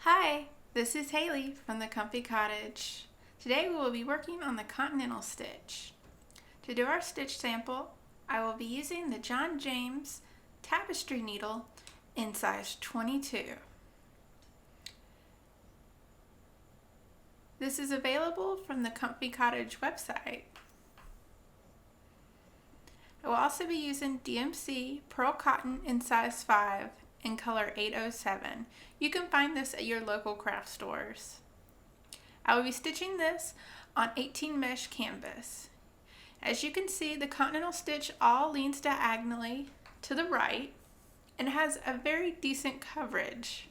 Hi, this is Haley from the Comfy Cottage. Today we will be working on the Continental stitch. To do our stitch sample, I will be using the John James tapestry needle in size 22. This is available from the Comfy Cottage website. I will also be using DMC Pearl Cotton in size 5 in color 807. You can find this at your local craft stores. I will be stitching this on 18 mesh canvas. As you can see, the Continental stitch all leans diagonally to the right and has a very decent coverage.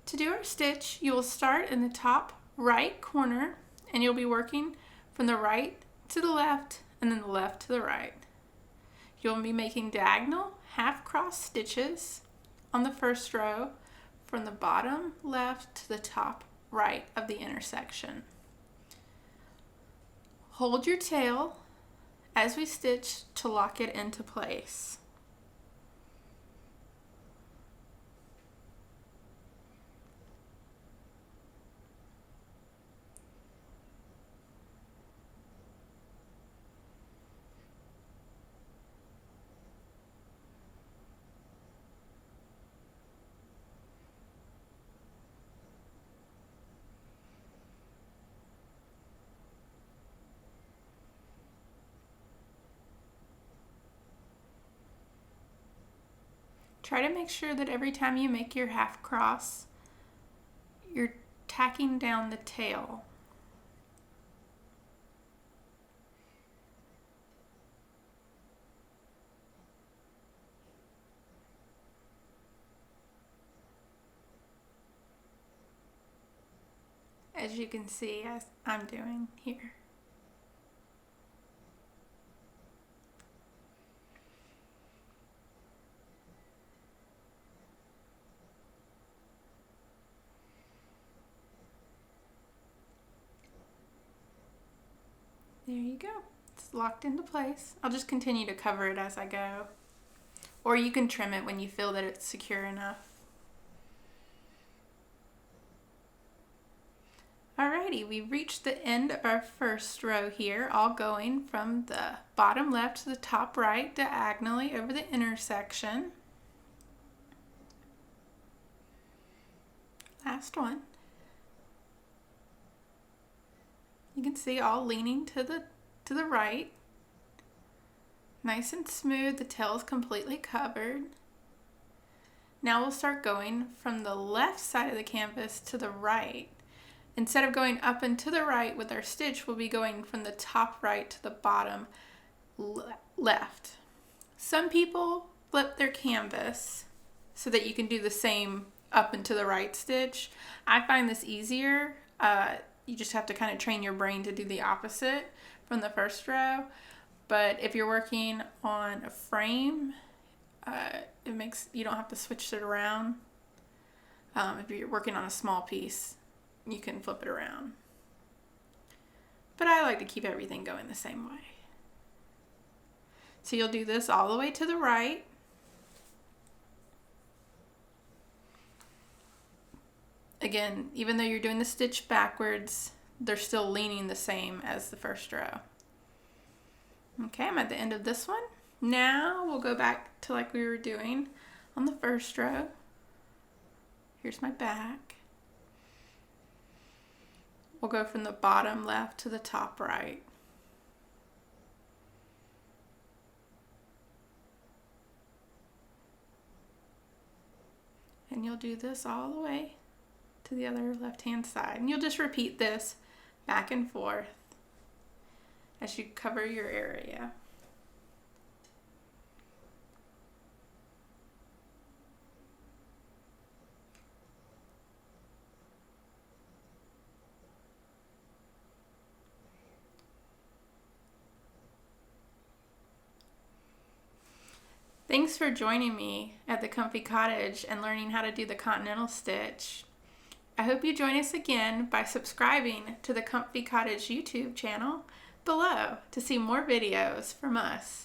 To do our stitch, you will start in the top right corner and you'll be working from the right to the left and then the left to the right. You'll be making diagonal half cross stitches on the first row from the bottom left to the top right of the intersection. Hold your tail as we stitch to lock it into place. Try to make sure that every time you make your half cross, you're tacking down the tail. As you can see, as I'm doing here. There you go. It's locked into place. I'll just continue to cover it as I go. Or you can trim it when you feel that it's secure enough. Alrighty, we've reached the end of our first row here, all going from the bottom left to the top right diagonally over the intersection. Last one. You can see all leaning to the right. Nice and smooth, the tail is completely covered. Now we'll start going from the left side of the canvas to the right. Instead of going up and to the right with our stitch, we'll be going from the top right to the bottom left. Some people flip their canvas so that you can do the same up and to the right stitch. I find this easier. You just have to kind of train your brain to do the opposite from the first row. But if you're working on a frame, you don't have to switch it around. If you're working on a small piece, you can flip it around. But I like to keep everything going the same way. So you'll do this all the way to the right. Again, even though you're doing the stitch backwards, they're still leaning the same as the first row. Okay, I'm at the end of this one. Now we'll go back to like we were doing on the first row. Here's my back. We'll go from the bottom left to the top right. And you'll do this all the way to the other left-hand side. And you'll just repeat this back and forth as you cover your area. Thanks for joining me at the Comfy Cottage and learning how to do the Continental stitch. I hope you join us again by subscribing to the Comfy Cottage YouTube channel. below to see more videos from us.